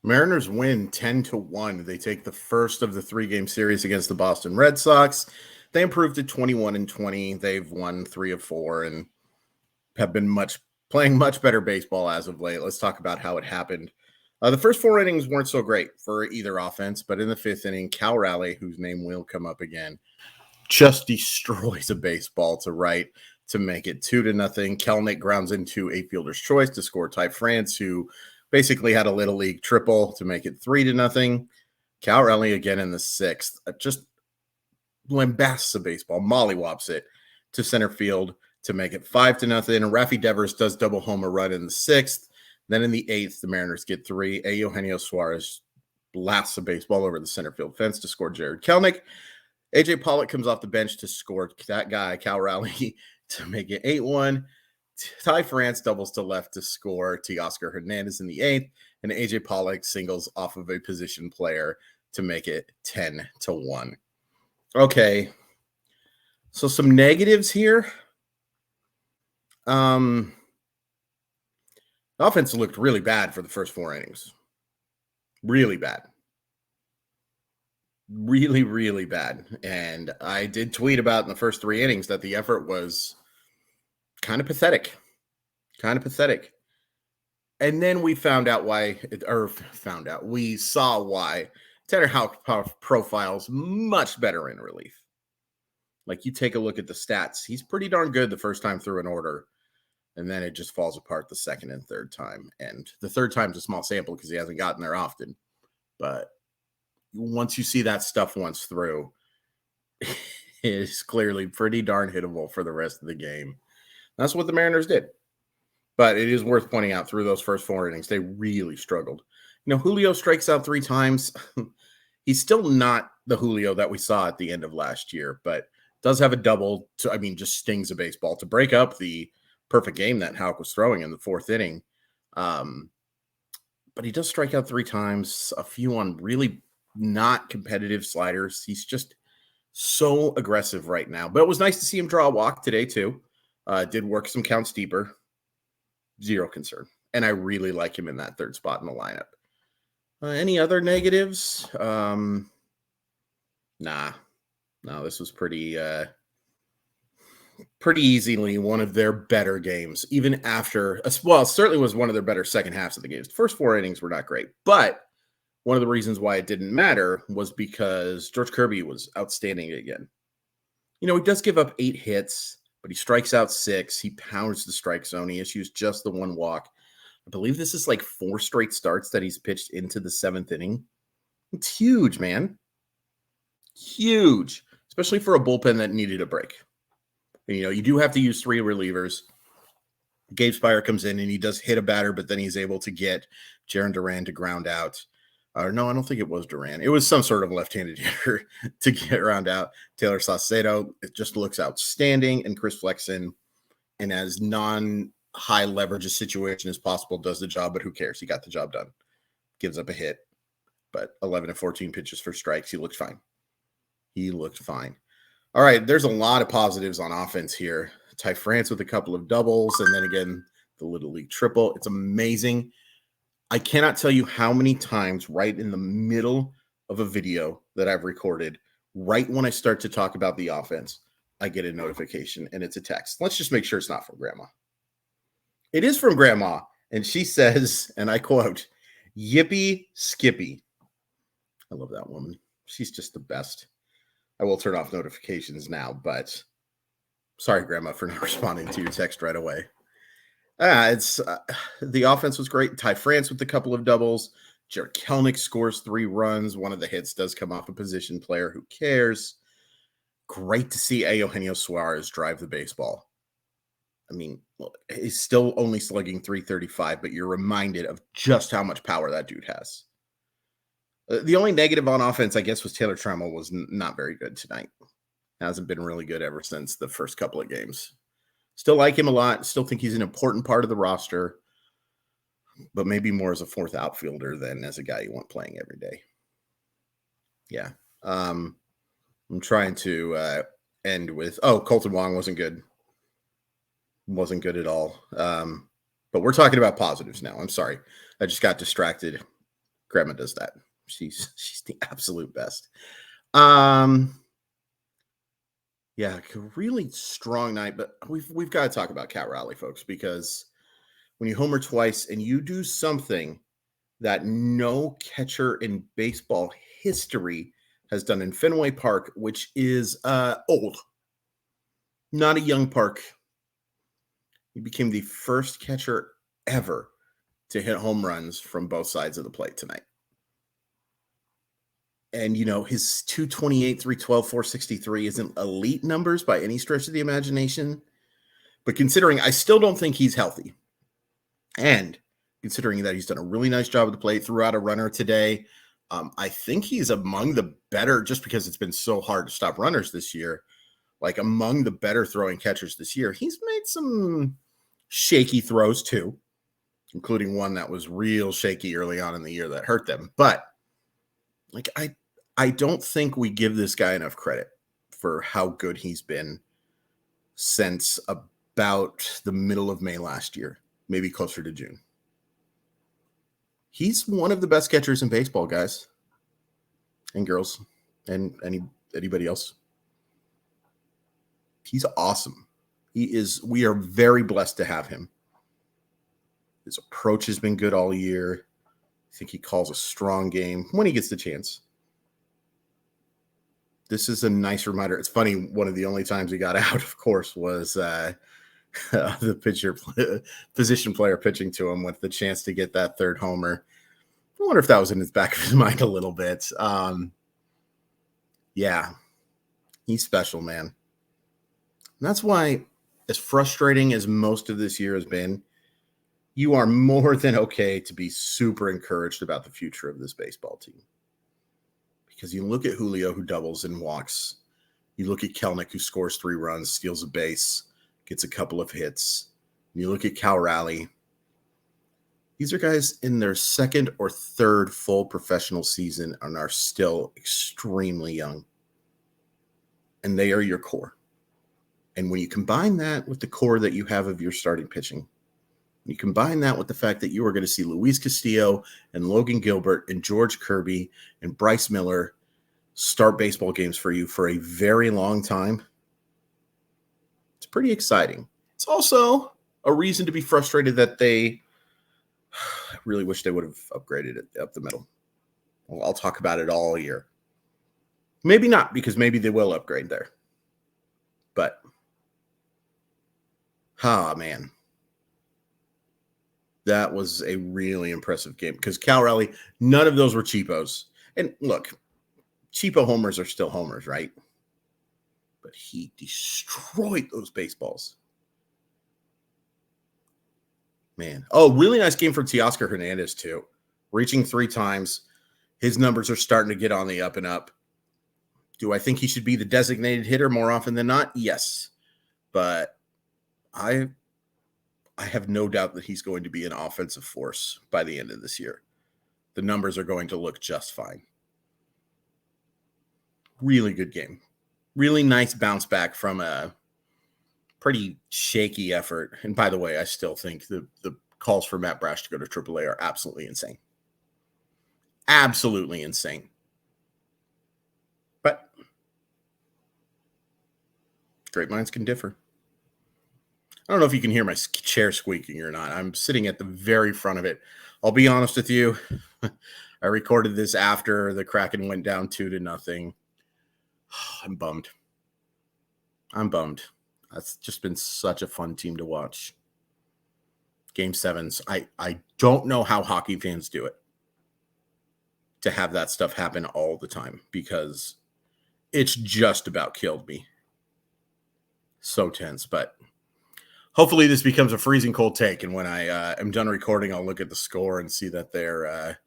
Mariners win 10-1. They take the first of the 3-game series against the Boston Red Sox. They improved to 21-20. They've won 3 of 4 and have been playing much better baseball as of late. Let's talk about how it happened. The first 4 innings weren't so great for either offense, but in the 5th inning, Cal Raleigh, whose name will come up again, just destroys a baseball to right to make it 2-0. Kelnick grounds into a fielder's choice to score Ty France, who basically had a little league triple to make it 3-0. Cal Raleigh again in the 6th, just lambasts a baseball, mollywops it to center field to make it 5-0. Rafi Devers does double home a run in the 6th. Then in the 8th, the Mariners get 3. Eugenio Suarez blasts a baseball over the center field fence to score Jared Kelnick. AJ Pollock comes off the bench to score that guy, Cal Raleigh, to make it 8-1. Ty France doubles to left to score Teoscar Hernandez in the 8th. And AJ Pollock singles off of a position player to make it 10-1. Okay. So some negatives here. The offense looked really bad for the first 4 innings. Really bad. Really, really bad. And I did tweet about in the first 3 innings that the effort was kind of pathetic. And then we found out why, we saw why Tanner Houck profiles much better in relief. Like, you take a look at the stats. He's pretty darn good the first time through an order. And then it just falls apart the second and third time. And the third time's a small sample because he hasn't gotten there often. But once you see that stuff once through, it is clearly pretty darn hittable for the rest of the game. That's what the Mariners did. But it is worth pointing out through those first 4 innings, they really struggled. Julio strikes out 3 times. He's still not the Julio that we saw at the end of last year, but does have a double just stings a baseball to break up the perfect game that Houck was throwing in the 4th inning. But he does strike out 3 times, a few on really not competitive sliders. He's just so aggressive right now. But it was nice to see him draw a walk today, too. Did work some counts deeper. Zero concern. And I really like him in that 3rd spot in the lineup. Any other negatives? Nah. No, this was pretty easily one of their better games, even after, well, it certainly was one of their better second halves of the games. The first 4 innings were not great, but one of the reasons why it didn't matter was because George Kirby was outstanding again. He does give up 8 hits, but he strikes out 6. He pounds the strike zone. He issues just the 1 walk. I believe this is like 4 straight starts that he's pitched into the 7th inning. It's huge, man. Huge, especially for a bullpen that needed a break. And, you do have to use 3 relievers. Gabe Spire comes in and he does hit a batter, but then he's able to get Jarren Duran to ground out. No, I don't think it was Duran. It was some sort of left-handed hitter to get round out. Taylor Saucedo, it just looks outstanding. And Chris Flexen, in as non-high leverage a situation as possible, does the job, but who cares? He got the job done. Gives up a hit, but 11 of 14 pitches for strikes. He looked fine. All right, there's a lot of positives on offense here. Ty France with a couple of doubles, and then again, the Little League triple. It's amazing. I cannot tell you how many times right in the middle of a video that I've recorded, right when I start to talk about the offense, I get a notification, and it's a text. Let's just make sure it's not from Grandma. It is from Grandma, and she says, and I quote, "Yippee Skippy." I love that woman. She's just the best. I will turn off notifications now, but sorry, Grandma, for not responding to your text right away. The offense was great. Ty France with a couple of doubles. Jared Kelnick scores 3 runs. One of the hits does come off a position player. Who cares? Great to see Eugenio Suarez drive the baseball. He's still only slugging .335, but you're reminded of just how much power that dude has. The only negative on offense, I guess, was Taylor Trammell was not very good tonight. Hasn't been really good ever since the first couple of games. Still like him a lot. Still think he's an important part of the roster, but maybe more as a 4th outfielder than as a guy you want playing every day. Yeah. I'm trying to end with, Colton Wong wasn't good. Wasn't good at all. But we're talking about positives now. I'm sorry. I just got distracted Grandma does that. She's the absolute best. Yeah, really strong night, but we've got to talk about Cat Raleigh, folks, because when you homer twice and you do something that no catcher in baseball history has done in Fenway Park, which is old, not a young park. He became the first catcher ever to hit home runs from both sides of the plate tonight. And, his 228, 312, 463 isn't elite numbers by any stretch of the imagination. But considering I still don't think he's healthy, and considering that he's done a really nice job at the plate, threw out a runner today, I think he's among the better, just because it's been so hard to stop runners this year, like among the better throwing catchers this year. He's made some shaky throws too, including one that was real shaky early on in the year that hurt them. But like I don't think we give this guy enough credit for how good he's been since about the middle of May last year, maybe closer to June. He's one of the best catchers in baseball, guys and girls and anybody else. He's awesome. We are very blessed to have him. His approach has been good all year. I think he calls a strong game when he gets the chance. This is a nice reminder. It's funny, one of the only times he got out, of course, was the position player pitching to him with the chance to get that third homer. I wonder if that was in his back of his mind a little bit. Yeah, he's special, man. And that's why, as frustrating as most of this year has been, you are more than okay to be super encouraged about the future of this baseball team. Because you look at Julio, who doubles and walks. You look at Kelnick, who scores 3 runs, steals a base, gets a couple of hits. And you look at Cal Raleigh. These are guys in their second or third full professional season and are still extremely young. And they are your core. And when you combine that with the core that you have of your starting pitching, you combine that with the fact that you are going to see Luis Castillo and Logan Gilbert and George Kirby and Bryce Miller start baseball games for you for a very long time, it's pretty exciting. It's also a reason to be frustrated that I really wish they would have upgraded it up the middle. Well, I'll talk about it all year. Maybe not, because maybe they will upgrade there. But, man. That was a really impressive game because Cal Raleigh, none of those were cheapos. And look, cheapo homers are still homers, right? But he destroyed those baseballs. Man. Oh, really nice game for Teoscar Hernandez, too. Reaching 3 times. His numbers are starting to get on the up and up. Do I think he should be the designated hitter more often than not? Yes. But I have no doubt that he's going to be an offensive force by the end of this year. The numbers are going to look just fine. Really good game. Really nice bounce back from a pretty shaky effort. And by the way, I still think the calls for Matt Brash to go to AAA are absolutely insane. Absolutely insane. But great minds can differ. I don't know if you can hear my chair squeaking or not. I'm sitting at the very front of it. I'll be honest with you. I recorded this after the Kraken went down 2-0. I'm bummed. That's just been such a fun team to watch. Game 7s. I don't know how hockey fans do it to have that stuff happen all the time, because it's just about killed me. So tense, but hopefully this becomes a freezing cold take, and when I am done recording, I'll look at the score and see that they're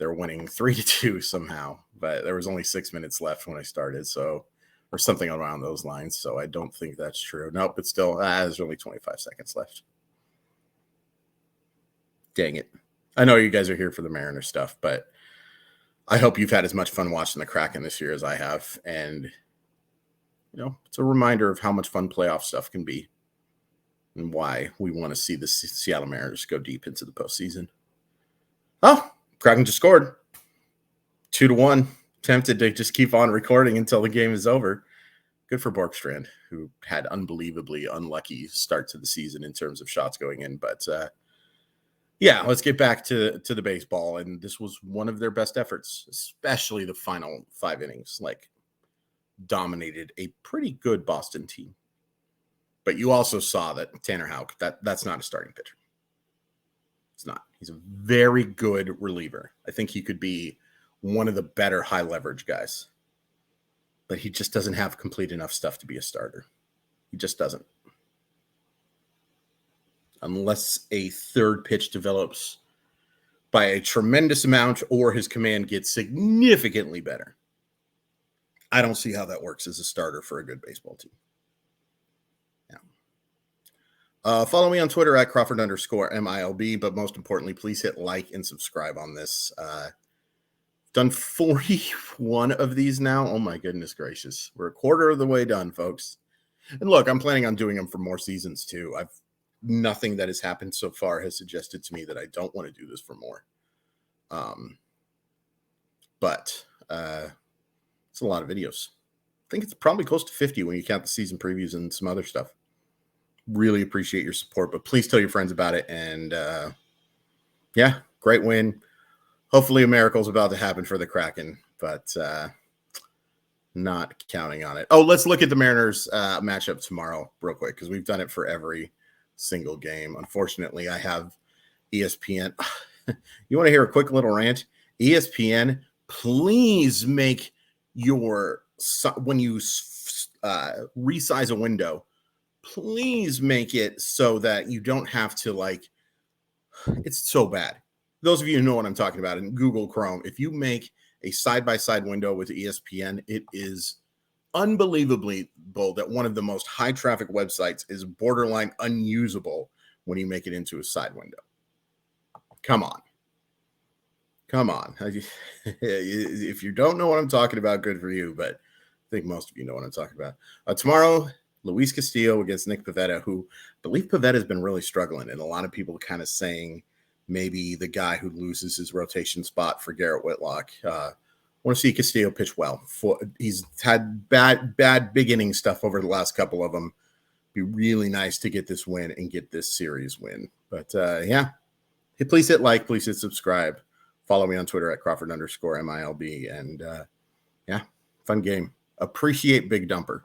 winning 3-2 somehow. But there was only 6 minutes left when I started, or something around those lines. So I don't think that's true. Nope, it's still there's only 25 seconds left. Dang it! I know you guys are here for the Mariner stuff, but I hope you've had as much fun watching the Kraken this year as I have, and it's a reminder of how much fun playoff stuff can be, and why we want to see the Seattle Mariners go deep into the postseason. Oh, Kraken just scored 2-1. Tempted to just keep on recording until the game is over. Good for Borkstrand, who had unbelievably unlucky start to the season in terms of shots going in. But yeah, let's get back to the baseball. And this was one of their best efforts, especially the final 5 innings. Like, dominated a pretty good Boston team. But you also saw that Tanner Houck, that's not a starting pitcher. It's not. He's a very good reliever. I think he could be one of the better high leverage guys. But he just doesn't have complete enough stuff to be a starter. He just doesn't. Unless a third pitch develops by a tremendous amount or his command gets significantly better. I don't see how that works as a starter for a good baseball team. Yeah. Follow me on Twitter at Crawford_MILB, but most importantly, please hit like and subscribe on this. Done 41 of these now. Oh my goodness gracious. We're a quarter of the way done, folks. And look, I'm planning on doing them for more seasons too. Nothing that has happened so far has suggested to me that I don't want to do this for more. But it's a lot of videos. I think it's probably close to 50 when you count the season previews and some other stuff. Really appreciate your support, but please tell your friends about it. And yeah, great win. Hopefully a miracle's about to happen for the Kraken, but not counting on it. Oh, let's look at the Mariners matchup tomorrow real quick, because we've done it for every single game. Unfortunately, I have ESPN. You want to hear a quick little rant? ESPN, please make your, when you resize a window, please make it so that you don't have to, like, it's so bad. Those of you who know what I'm talking about in Google Chrome, if you make a side-by-side window with ESPN, it is unbelievably bold that one of the most high-traffic websites is borderline unusable when you make it into a side window. Come on. Come on. If you don't know what I'm talking about, good for you, but I think most of you know what I'm talking about. Tomorrow, Luis Castillo against Nick Pivetta, who I believe Pivetta has been really struggling, and a lot of people kind of saying maybe the guy who loses his rotation spot for Garrett Whitlock. I want to see Castillo pitch well. He's had bad big inning stuff over the last couple of them. Be really nice to get this win and get this series win. But yeah, please hit like, please hit subscribe. Follow me on Twitter at Crawford_MILB. And yeah, fun game. Appreciate Big Dumper.